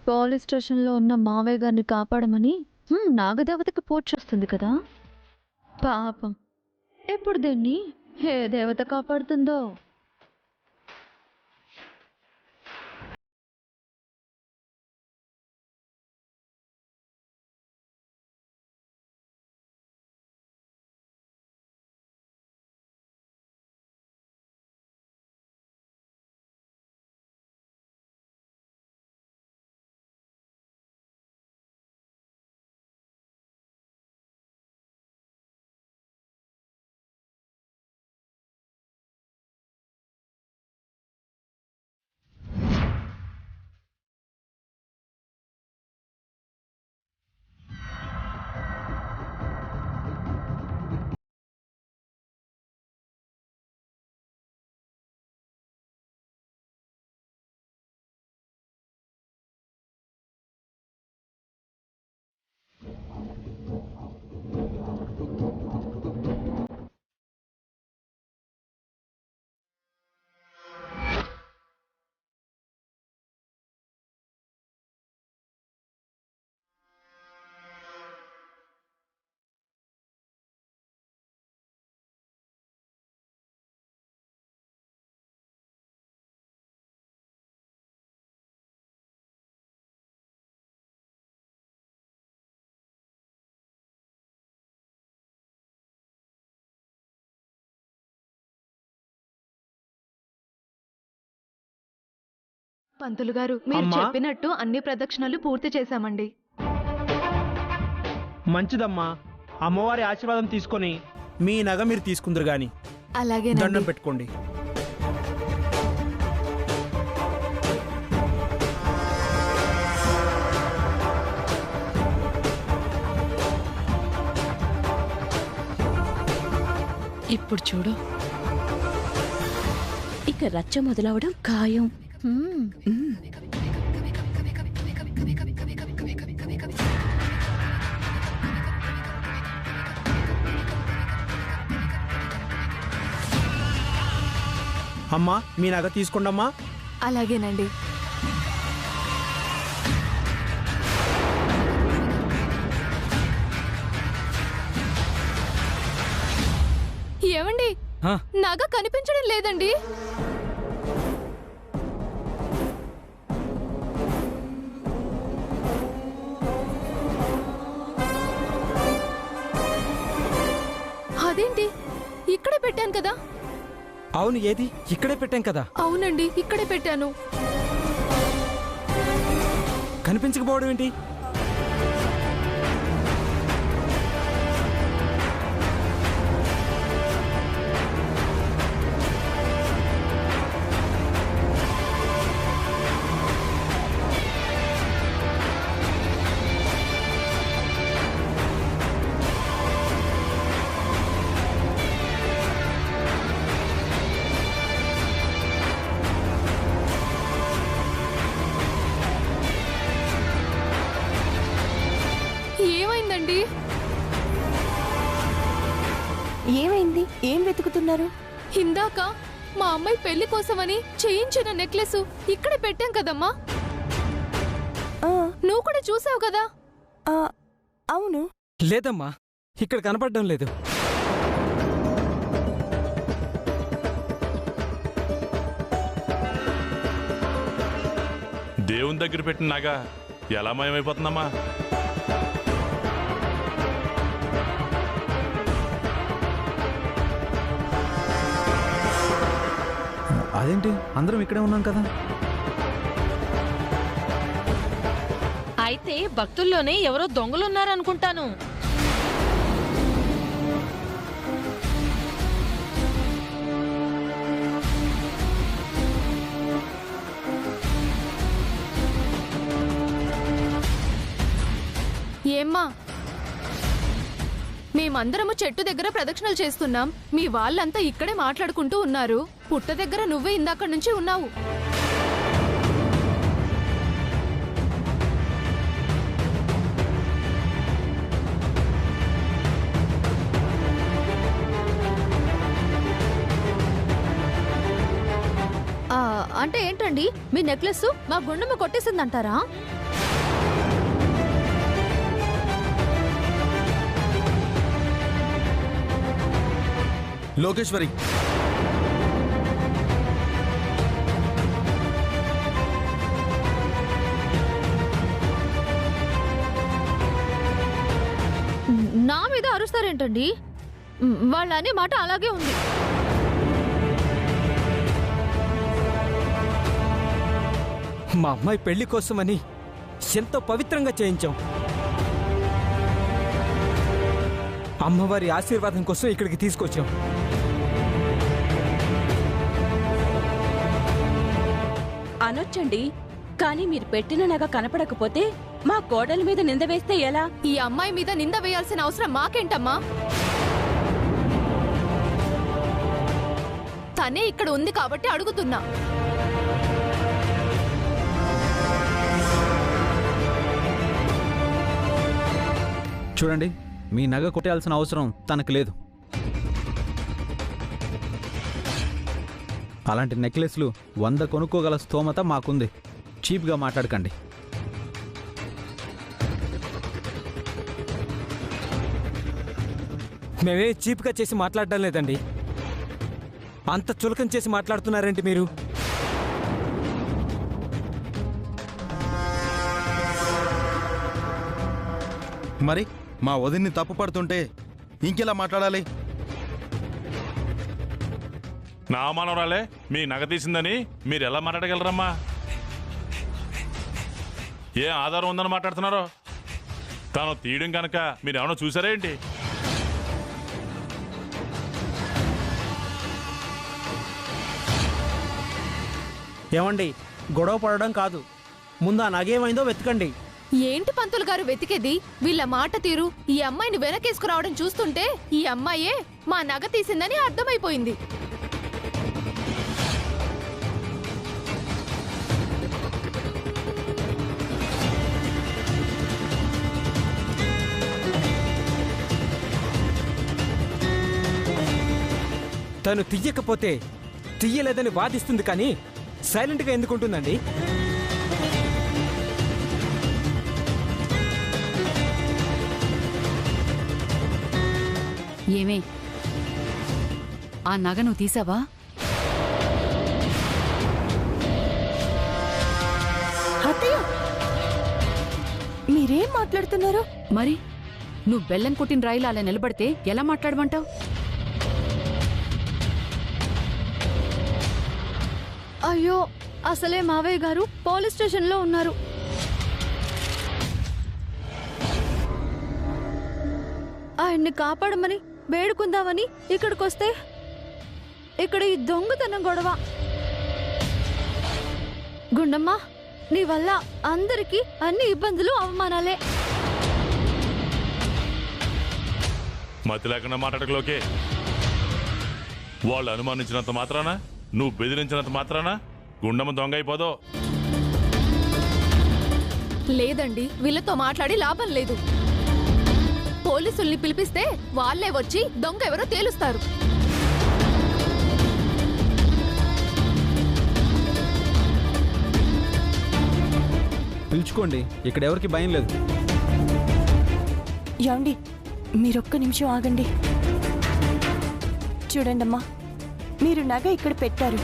Police స్టేషన్‌లో ఉన్న మావయ్య గారిని కాపాడమని నాగదేవతకి పూజ చేస్తుంది కదా! పాపం. ఎప్పుడు దీన్ని ఏ దేవత కాపాడుతుందో? పంతులు గారు, మీరు అమ్మా చెప్పినట్టు అన్ని ప్రదక్షిణలు పూర్తి చేశామండి. మంచిదమ్మా. అమ్మవారి ఆశీర్వాదం తీసుకొని మీ నగ మీరు తీసుకుందరు గాని అలాగే దండం పెట్టుకోండి. ఇప్పుడు చూడు, ఇక రచ్చ మొదలవడం ఖాయం. అమ్మా మీ నగ తీసుకోండమ్మా. అలాగేనండి. ఏమండి, నగ కనిపించడం లేదండి. అదేంటి, ఇక్కడే పెట్టాను కదా. అవును, ఏది ఇక్కడే పెట్టాం కదా. అవునండి, ఇక్కడే పెట్టాను. కనిపించకపోవడం ఏంటి? ఏమైందండి? ఏమైంది? ఏం వెతుకుతున్నారు? ఇందాక మా అమ్మాయి పెళ్లి కోసమని చేయించిన నెక్లెస్ ఇక్కడే పెట్టాం కదమ్మా. నువ్వు కూడా చూసావు కదా. అవును. లేదమ్మా, ఇక్కడ కనపడడం లేదు. దేవుని దగ్గర పెట్టిన నగ ఎలా మాయమైపోతుందమ్మా? అదేంటి, అందరం ఇక్కడే ఉన్నాం కదా. అయితే భక్తుల్లోనే ఎవరో దొంగలున్నారనుకుంటాను. ఏమ్మా, మేమందరము చెట్టు దగ్గర ప్రదక్షిణలు చేస్తున్నాం. మీ వాళ్ళంతా ఇక్కడే మాట్లాడుకుంటూ ఉన్నారు. పుట్ట దగ్గర నువ్వే ఇందాక నుంచి ఉన్నావు. అంటే ఏంటండి, మీ నెక్లెస్ మా గుండెమ్మ కొట్టేసిందంటారా? లోకేశ్వరి, నా మీద అరుస్తారేంటండి? వాళ్ళ అనే మాట అలాగే ఉంది. మా అమ్మాయి పెళ్లి కోసమని ఎంతో పవిత్రంగా చేయించాం. అమ్మవారి ఆశీర్వాదం కోసం ఇక్కడికి తీసుకొచ్చాం. అనొచ్చండి, కానీ మీరు పెట్టిన నగ కనపడకపోతే మా కోడలి మీద నింద వేస్తే ఎలా? ఈ అమ్మాయి మీద నింద వేయాల్సిన అవసరం మాకేంటమ్మా? తనే ఇక్కడ ఉంది కాబట్టి అడుగుతున్నా. చూడండి, మీ నగ కొట్టేయాల్సిన అవసరం తనకు లేదు. అలాంటి నెక్లెస్లు 100 కొనుక్కోగల స్తోమత మాకుంది. చీప్గా మాట్లాడకండి. మేమే చీప్గా చేసి మాట్లాడడం లేదండి. అంత చులకం చేసి మాట్లాడుతున్నారేంటి మీరు? మరి మా వదిన్ని తప్పు పడుతుంటే ఇంకెలా మాట్లాడాలి? నా మనవరాలే మీ నగ తీసిందని మీరు ఎలా మాట్లాడగలరమ్మా? ఏ ఆధారం ఉందని మాట్లాడుతున్నారో? తను తీయడం కనుక మీరు ఏమన్నా చూసారా ఏంటి? ఏమండి, గొడవ పడడం కాదు, ముందు ఆ నగేమైందో వెతకండి. ఏంటి పంతులు గారు వెతికేది? వీళ్ళ మాట తీరు, ఈ అమ్మాయిని వెనకేసుకురావడం చూస్తుంటే ఈ అమ్మాయే మా నగ తీసిందని అర్థమైపోయింది. తను తీయకపోతే తీయలేదని వాదిస్తుంది, కానీ సైలెంట్గా ఎందుకుంటుందండి? ఏమే, ఆ నగ నువ్వు తీసావా? అత్తయ్య, మీరేం మాట్లాడుతున్నారు? మరి నువ్వు బెల్లం కొట్టిన రైలు అలా నిలబడితే ఎలా మాట్లాడమంటావు? అయ్యో, అసలే మావయ్య గారు పోలీస్ స్టేషన్లో ఉన్నారు. ఆయన్ని కాపాడమని వేడుకుందామని ఇక్కడికొస్తే ఇక్కడ ఈ దొంగతనం గొడవ. గుండమ్మ, నీ వల్ల అందరికీ అన్ని ఇబ్బందులు, అవమానాలే. మతి లేకుండా మాట్లాడకలోకే. వాళ్ళు అనుమానించినంత మాత్రాన, నువ్వు బెదిరించినంత మాత్రాన గుండమ్మ దొంగ అయిపోదో? లేదండి, వీళ్ళతో మాట్లాడి లాభం లేదు. పోలీసుల్ని పిలిపిస్తే వాళ్ళే వచ్చి దొంగ ఎవరో తేలుస్తారు. పిలుచుకోండి, ఇక్కడ ఎవరికి భయం లేదు. యాండి, మీరొక్క నిమిషం ఆగండి. చూడండమ్మా, మీరు నగ ఇక్కడ పెట్టారు.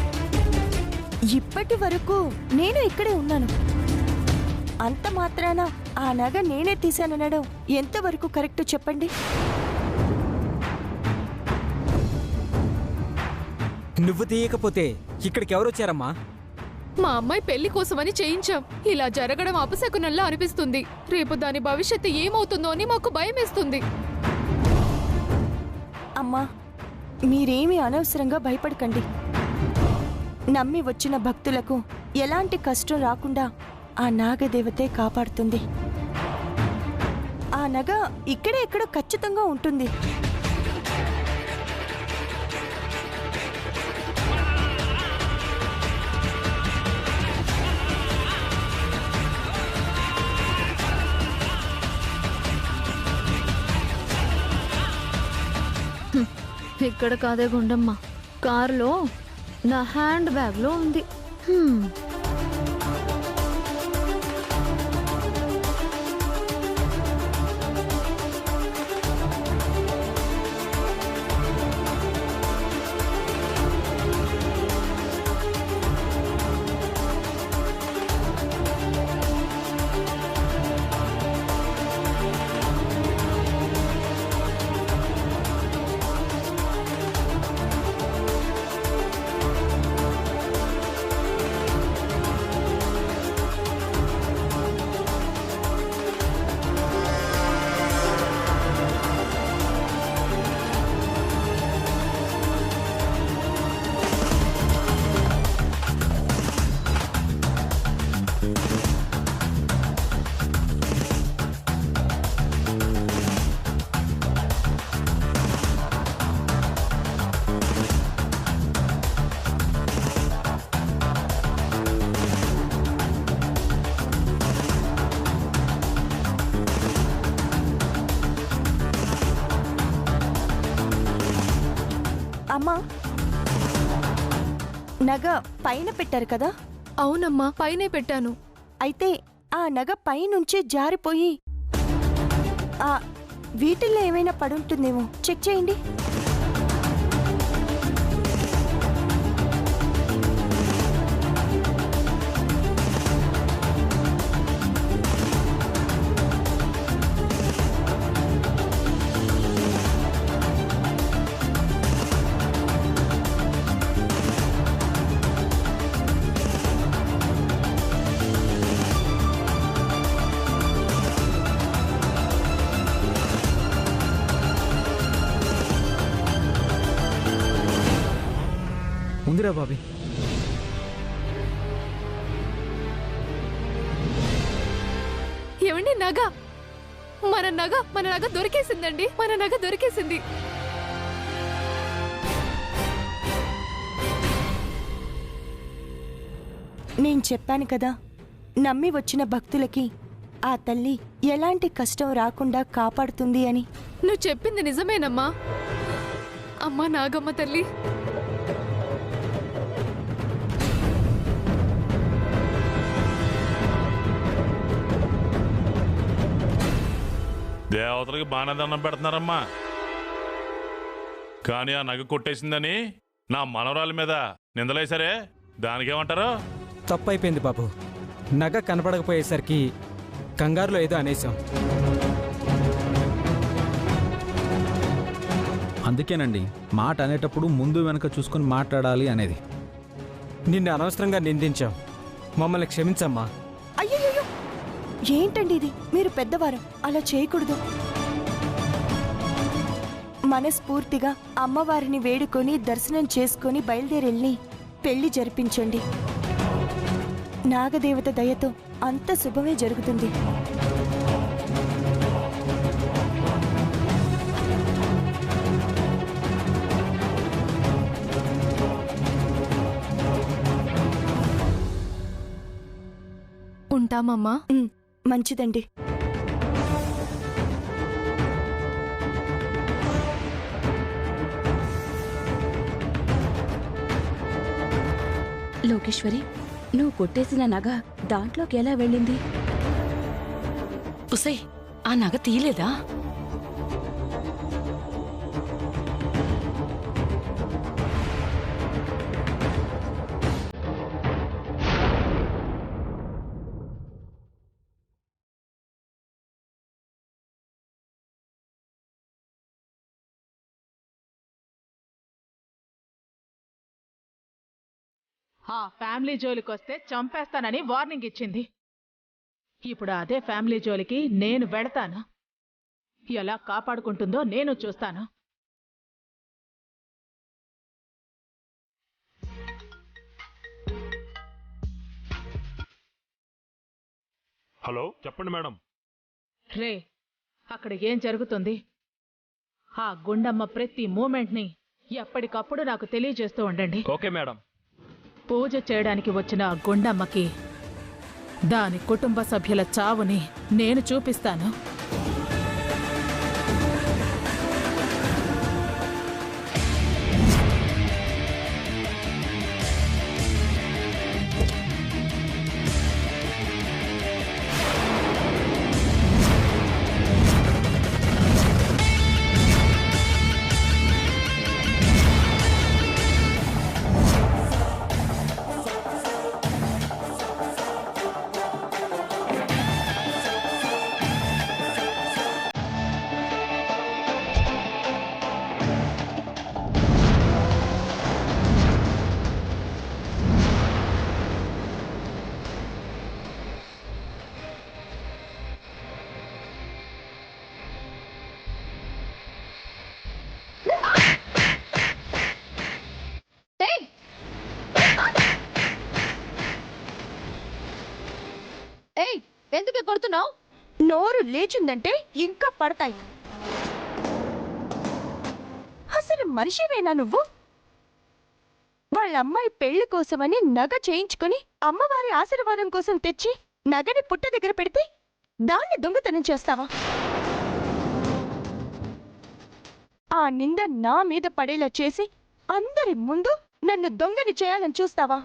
ఇప్పటి వరకు నేను ఇక్కడే ఉన్నాను. అంత మాత్రాన ఆ నగ నేనే తీశాననడం ఎంతవరకు కరెక్ట్ చెప్పండి? నువ్వు తీయకపోతే ఇక్కడికి ఎవరొచ్చారమ్మా? మా అమ్మాయి పెళ్లి కోసమని చేయించాం. ఇలా జరగడం అపశకునంలా అనిపిస్తుంది. రేపు దాని భవిష్యత్తు ఏమవుతుందో అని మాకు భయమేస్తుంది. అమ్మా, మీరేమీ అనవసరంగా భయపడకండి. నమ్మి వచ్చిన భక్తులకు ఎలాంటి కష్టం రాకుండా ఆ నాగదేవతే కాపాడుతుంది. ఆ నగ ఇక్కడే ఎక్కడో ఖచ్చితంగా ఉంటుంది. ఇక్కడ కాదే గుండమ్మ, కారులో నా హ్యాండ్ బ్యాగ్లో ఉంది. హ్మ్. అమ్మా, నగ పైన పెట్టారు కదా? అవునమ్మా, పైనే పెట్టాను. అయితే ఆ నగ పైనుంచి జారిపోయి ఆ వీటిల్లో ఏమైనా పడుంటుందేమో చెక్ చేయండి. ఉందిరా బాబీ. ఏమండి, నగ మన నగ దొరికేసిందండి. మన నగ దొరికేసింది. నేను చెప్పాను కదా, నమ్మి వచ్చిన భక్తులకి ఆ తల్లి ఎలాంటి కష్టం రాకుండా కాపాడుతుంది అని. నువ్వు చెప్పింది నిజమేనమ్మా. అమ్మా నాగమ్మ తల్లి. దేవతలకి బాగానే దండం పెడుతున్నారమ్మా, కానీ ఆ నగ కొట్టేసిందని నా మనవరాలి మీద నిందలేసరే, దానికేమంటారు? తప్పైపోయింది బాబు. నగ కనపడకపోయేసరికి కంగారులో ఏదో అనేసాం. అందుకేనండి మాట అనేటప్పుడు ముందు వెనక చూసుకొని మాట్లాడాలి అనేది. నిన్ను అనవసరంగా నిందించాం, మమ్మల్ని క్షమించమ్మా. అయ్యయ్యో, ఏంటండి ఇది? మీరు పెద్దవారు, అలా చేయకూడదు. మనస్ఫూర్తిగా అమ్మవారిని వేడుకొని దర్శనం చేసుకొని బయలుదేరెళ్ళి పెళ్లి జరిపించండి. నాగదేవత దయతో అంత శుభమే జరుగుతుంది. ఉంటామమ్మా. మంచిదండి. లోకేశ్వరి, నువ్వు కొట్టేసిన నగ దాంట్లోకి ఎలా వెళ్ళింది? ఉసే, ఆ నగ తీయలేదా? ఆ ఫ్యామిలీ జోలికొస్తే చంపేస్తానని వార్నింగ్ ఇచ్చింది. ఇప్పుడు అదే ఫ్యామిలీ జోలికి నేను వెడతాను. ఎలా కాపాడుకుంటుందో నేను చూస్తాను. హలో, చెప్పండి మేడం. రే, అక్కడ ఏం జరుగుతుంది? ఆ గుండమ్మ ప్రతి మూమెంట్ని ఎప్పటికప్పుడు నాకు తెలియజేస్తూ ఉండండి. Okay madam. పూజ చేయడానికి వచ్చిన ఆ గుండమ్మకి దాని కుటుంబ సభ్యుల చావుని నేను చూపిస్తాను. ఎందుకు కొడుతున్నావు? నోరు లేచిందంటే ఇంకా పడతాయి. అసలు మనిషివేనా నువ్వు? వాళ్ళ అమ్మాయి పెళ్లి కోసమని నగ చేయించుకుని అమ్మవారి ఆశీర్వాదం కోసం తెచ్చి నగని పుట్ట దగ్గర పెడితే దాన్ని దొంగతనం చేస్తావా? ఆ నింద నా మీద పడేలా చేసి అందరి ముందు నన్ను దొంగని చేయాలని చూస్తావా?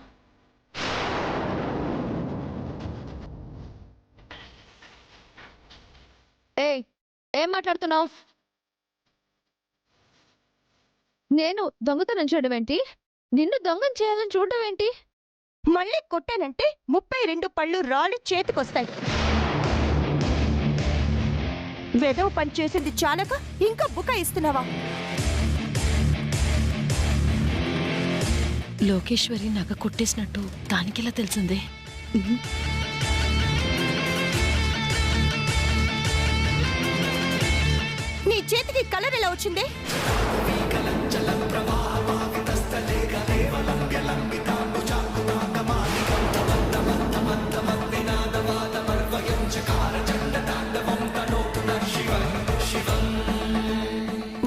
ఏయ్, ఏం మాట్లాడుతున్నావు? నేను దొంగతనం చేయడం ఏంటి? నిన్ను దొంగం చేయాలని చూడడం ఏంటి? మళ్ళీ కొట్టానంటే 32 పళ్ళు రాళ్ళు చేతికొస్తాయి. వెదవ పని చేసింది చాలక ఇంకా బుకాయిస్తున్నావా? లోకేశ్వరి నగ కొట్టేసినట్టు దానికెలా తెలిసిందే? నీ చేతికి కలర్ ఎలా వచ్చింది?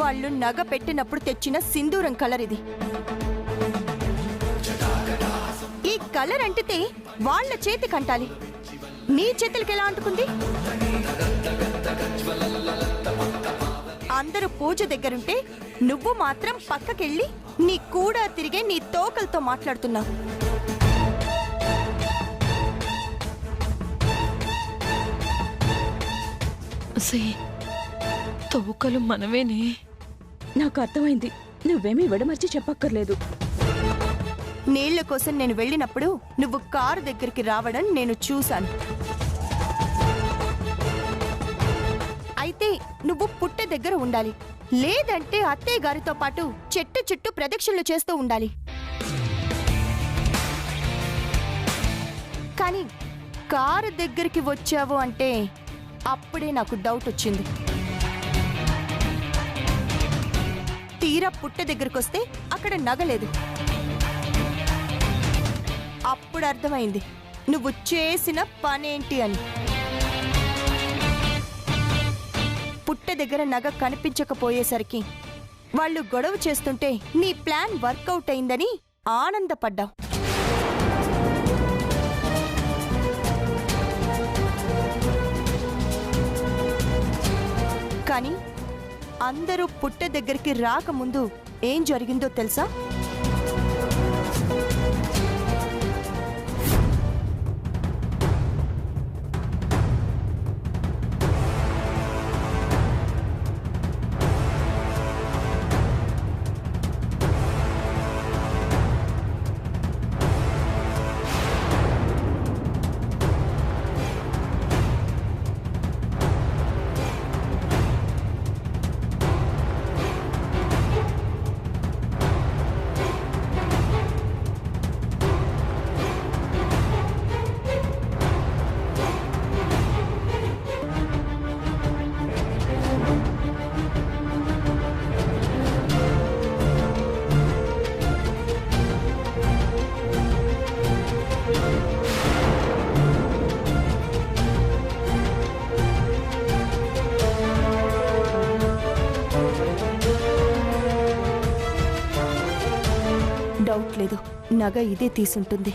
వాళ్ళు నగ పెట్టినప్పుడు తెచ్చిన సింధూరం కలర్ ఇది. ఈ కలర్ అంటితే వాళ్ళ చేతికి అంటాలి. నీ చేతులకి ఎలా అంటుకుంది? అందరూ పూజ దగ్గరుంటే నువ్వు మాత్రం పక్కకెళ్ళి నీ కూడా తిరిగే నీ తోకలతో మాట్లాడుతున్నావు. తోకలు మనమేనే. నాకు అర్థమైంది. నువ్వేమీ విడమర్చి చెప్పక్కర్లేదు. నీళ్ల కోసం నేను వెళ్ళినప్పుడు నువ్వు కారు దగ్గరికి రావడం నేను చూశాను. అయితే నువ్వు పుట్టె దగ్గర ఉండాలి, లేదంటే అత్తయ్య గారితో పాటు చెట్టు చుట్టూ ప్రదక్షిణలు చేస్తూ ఉండాలి. కానీ కారు దగ్గరికి వచ్చావు అంటే అప్పుడే నాకు డౌట్ వచ్చింది. తీరా పుట్టె దగ్గరికి వస్తే అక్కడ నగలేదు. అప్పుడు అర్థమైంది నువ్వు చేసిన పనేంటి అని. పుట్టె దగ్గర నగ కనిపించకపోయేసరికి వాళ్ళు గొడవ చేస్తుంటే నీ ప్లాన్ వర్కౌట్ అయిందని ఆనందపడ్డావు. కానీ అందరూ పుట్టె దగ్గరికి రాకముందు ఏం జరిగిందో తెలుసా? డౌట్ లేదు, నగ ఇదే తీసుంటుంది.